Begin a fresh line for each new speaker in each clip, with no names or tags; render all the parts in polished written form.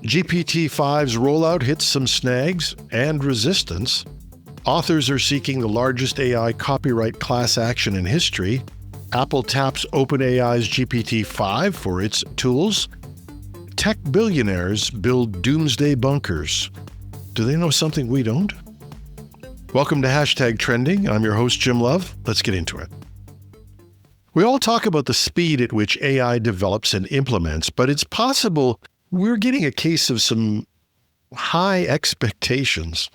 GPT-5's rollout hits some snags and resistance. Authors are seeking the largest AI copyright class action in history. Apple taps OpenAI's GPT-5 for its tools. Tech billionaires build doomsday bunkers. Do they know something we don't? Welcome to #Trending. I'm your host, Jim Love. Let's get into it. We all talk about the speed at which AI develops and implements, but it's possible we're getting a case of some high expectations.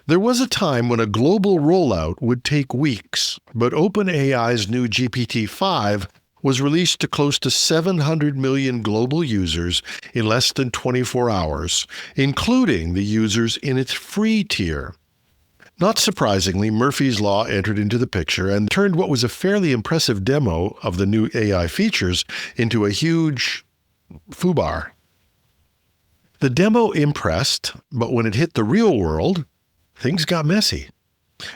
There was a time when a global rollout would take weeks, but OpenAI's new GPT-5 was released to close to 700 million global users in less than 24 hours, including the users in its free tier. Not surprisingly, Murphy's Law entered into the picture and turned what was a fairly impressive demo of the new AI features into a huge foobar. The demo impressed, but when it hit the real world, things got messy.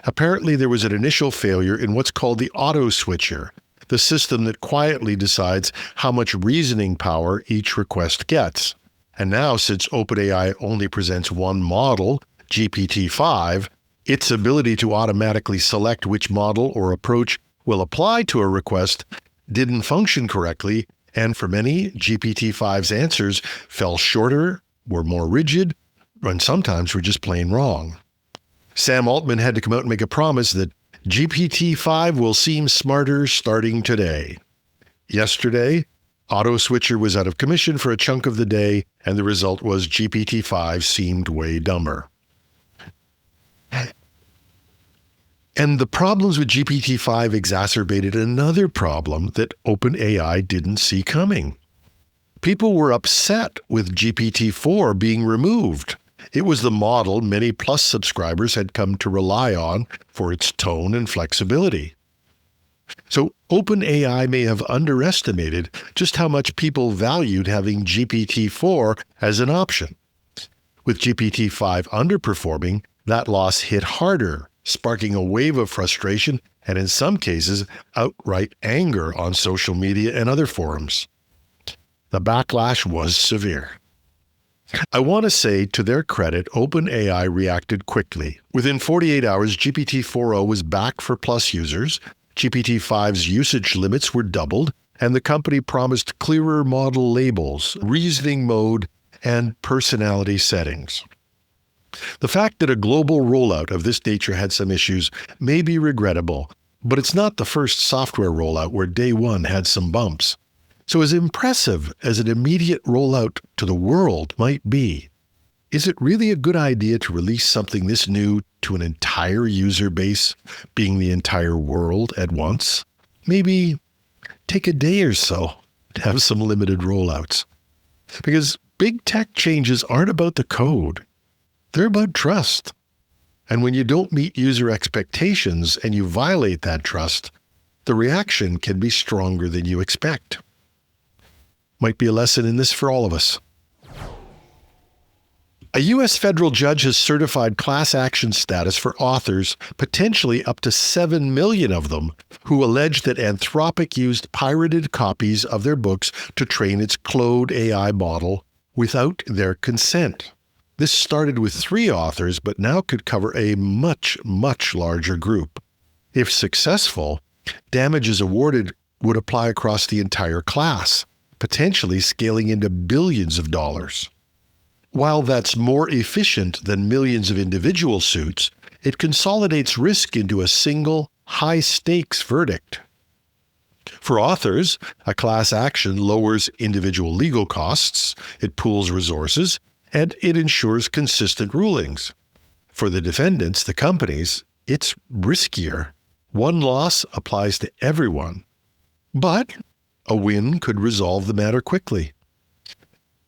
Apparently, there was an initial failure in what's called the auto switcher, the system that quietly decides how much reasoning power each request gets. And now, since OpenAI only presents one model, GPT-5, its ability to automatically select which model or approach will apply to a request didn't function correctly, and for many, GPT-5's answers fell shorter, were more rigid, and sometimes were just plain wrong. Sam Altman had to come out and make a promise that GPT-5 will seem smarter starting today. Yesterday, Auto Switcher was out of commission for a chunk of the day, and the result was GPT-5 seemed way dumber. And the problems with GPT-5 exacerbated another problem that OpenAI didn't see coming. People were upset with GPT-4 being removed. It was the model many Plus subscribers had come to rely on for its tone and flexibility. So OpenAI may have underestimated just how much people valued having GPT-4 as an option. With GPT-5 underperforming, that loss hit harder, sparking a wave of frustration and, in some cases, outright anger on social media and other forums. The backlash was severe. I want to say, to their credit, OpenAI reacted quickly. Within 48 hours, GPT-4o was back for Plus users, GPT-5's usage limits were doubled, and the company promised clearer model labels, reasoning mode, and personality settings. The fact that a global rollout of this nature had some issues may be regrettable, but it's not the first software rollout where day one had some bumps. So as impressive as an immediate rollout to the world might be, is it really a good idea to release something this new to an entire user base, being the entire world at once? Maybe take a day or so to have some limited rollouts. Because big tech changes aren't about the code. They're about trust. And when you don't meet user expectations and you violate that trust, the reaction can be stronger than you expect. Might be a lesson in this for all of us. A U.S. federal judge has certified class action status for authors, potentially up to 7 million of them, who allege that Anthropic used pirated copies of their books to train its Claude AI model without their consent. This started with 3 authors, but now could cover a much, much larger group. If successful, damages awarded would apply across the entire class, potentially scaling into billions of dollars. While that's more efficient than millions of individual suits, it consolidates risk into a single, high-stakes verdict. For authors, a class action lowers individual legal costs, it pools resources, and it ensures consistent rulings. For the defendants, the companies, it's riskier. One loss applies to everyone. But a win could resolve the matter quickly.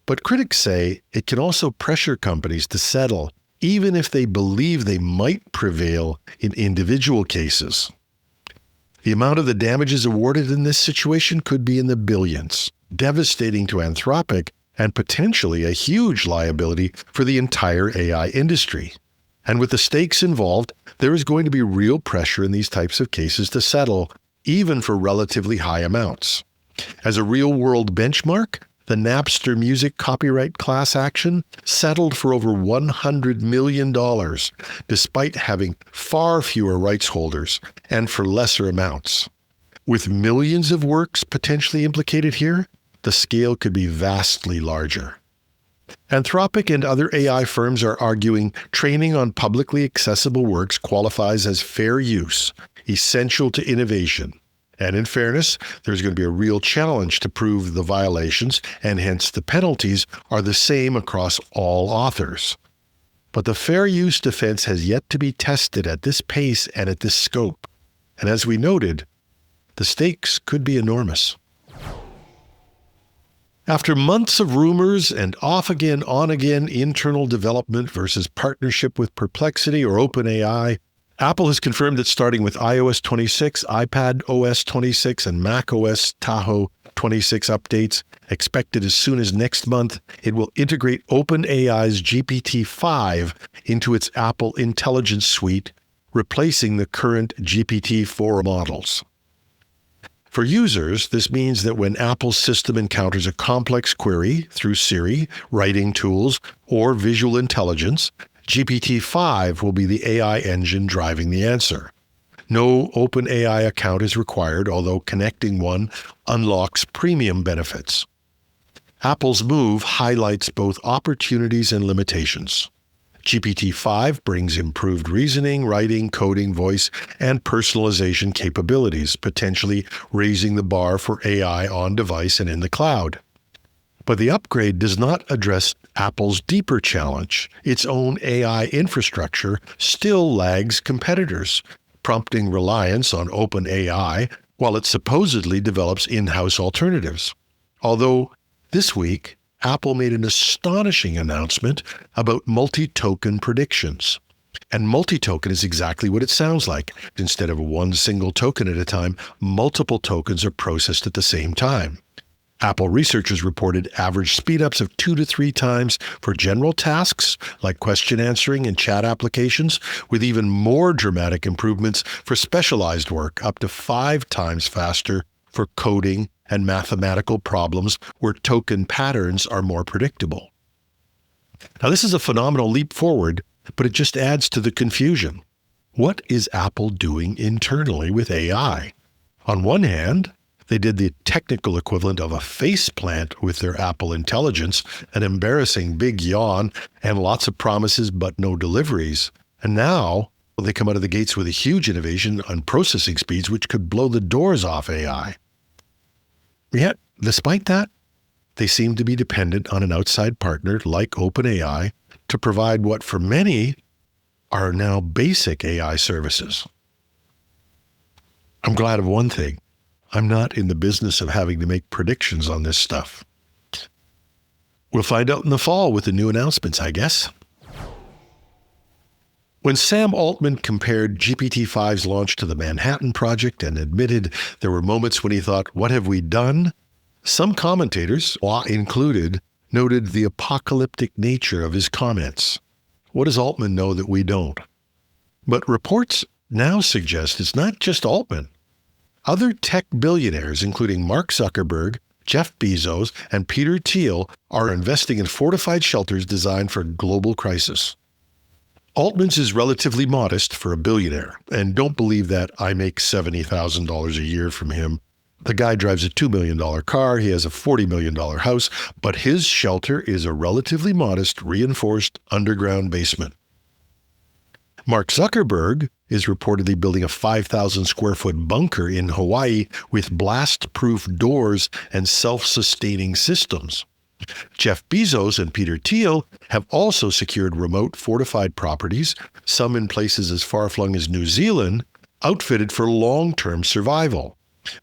But critics say it can also pressure companies to settle, even if they believe they might prevail in individual cases. The amount of the damages awarded in this situation could be in the billions, devastating to Anthropic and potentially a huge liability for the entire AI industry. And with the stakes involved, there is going to be real pressure in these types of cases to settle, even for relatively high amounts. As a real-world benchmark, The Napster music copyright class action settled for over $100 million, despite having far fewer rights holders and for lesser amounts. With millions of works potentially implicated here, the scale could be vastly larger. Anthropic and other AI firms are arguing training on publicly accessible works qualifies as fair use, essential to innovation. And in fairness, there's going to be a real challenge to prove the violations, and hence the penalties are the same across all authors. But the fair use defense has yet to be tested at this pace and at this scope. And as we noted, the stakes could be enormous. After months of rumors and off-again, on-again internal development versus partnership with Perplexity or OpenAI, Apple has confirmed that starting with iOS 26, iPad OS 26, and Mac OS Tahoe 26 updates, expected as soon as next month, it will integrate OpenAI's GPT5 into its Apple Intelligence Suite, replacing the current GPT-4 models. For users, this means that when Apple's system encounters a complex query through Siri, writing tools, or visual intelligence, GPT-5 will be the AI engine driving the answer. No OpenAI account is required, although connecting one unlocks premium benefits. Apple's move highlights both opportunities and limitations. GPT-5 brings improved reasoning, writing, coding, voice, and personalization capabilities, potentially raising the bar for AI on device and in the cloud. But the upgrade does not address Apple's deeper challenge. Its own AI infrastructure still lags competitors, prompting reliance on OpenAI while it supposedly develops in-house alternatives. Although this week, Apple made an astonishing announcement about multi-token predictions. And multi-token is exactly what it sounds like. Instead of one single token at a time, multiple tokens are processed at the same time. Apple researchers reported average speedups of 2 to 3 times for general tasks like question answering and chat applications, with even more dramatic improvements for specialized work, up to 5 times faster for coding and mathematical problems where token patterns are more predictable. Now, this is a phenomenal leap forward, but it just adds to the confusion. What is Apple doing internally with AI? On one hand, they did the technical equivalent of a faceplant with their Apple Intelligence, an embarrassing big yawn and lots of promises but no deliveries. And now they come out of the gates with a huge innovation on processing speeds, which could blow the doors off AI. Yet, despite that, they seem to be dependent on an outside partner like OpenAI to provide what for many are now basic AI services. I'm glad of one thing. I'm not in the business of having to make predictions on this stuff. We'll find out in the fall with the new announcements, I guess. When Sam Altman compared GPT-5's launch to the Manhattan Project and admitted there were moments when he thought, "What have we done?" some commentators, Waugh included, noted the apocalyptic nature of his comments. What does Altman know that we don't? But reports now suggest it's not just Altman. Other tech billionaires, including Mark Zuckerberg, Jeff Bezos, and Peter Thiel, are investing in fortified shelters designed for a global crisis. Altman's is relatively modest for a billionaire, and don't believe that I make $70,000 a year from him. The guy drives a $2 million car, he has a $40 million house, but his shelter is a relatively modest, reinforced underground basement. Mark Zuckerberg is reportedly building a 5,000 square foot bunker in Hawaii with blast-proof doors and self-sustaining systems. Jeff Bezos and Peter Thiel have also secured remote fortified properties, some in places as far-flung as New Zealand, outfitted for long-term survival.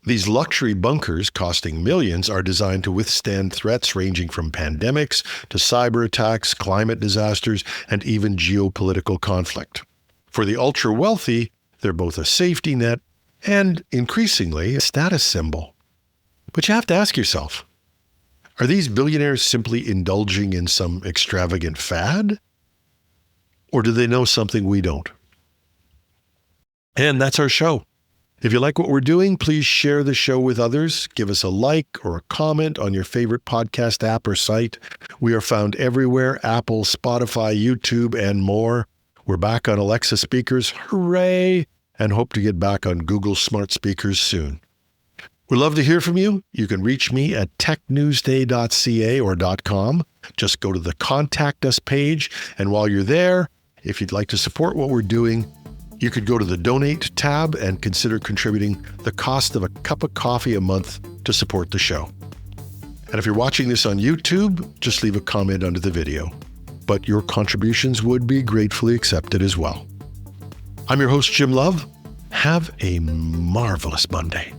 These luxury bunkers, costing millions, are designed to withstand threats ranging from pandemics to cyber attacks, climate disasters, and even geopolitical conflict. For the ultra-wealthy, they're both a safety net and, increasingly, a status symbol. But you have to ask yourself, are these billionaires simply indulging in some extravagant fad? Or do they know something we don't? And that's our show. If you like what we're doing, please share the show with others. Give us a like or a comment on your favorite podcast app or site. We are found everywhere: Apple, Spotify, YouTube, and more. We're back on Alexa speakers, hooray, and hope to get back on Google smart speakers soon. We'd love to hear from you. You can reach me at technewsday.ca or .com. Just go to the Contact Us page, and while you're there, if you'd like to support what we're doing, you could go to the Donate tab and consider contributing the cost of a cup of coffee a month to support the show. And if you're watching this on YouTube, just leave a comment under the video. But your contributions would be gratefully accepted as well. I'm your host, Jim Love. Have a marvelous Monday.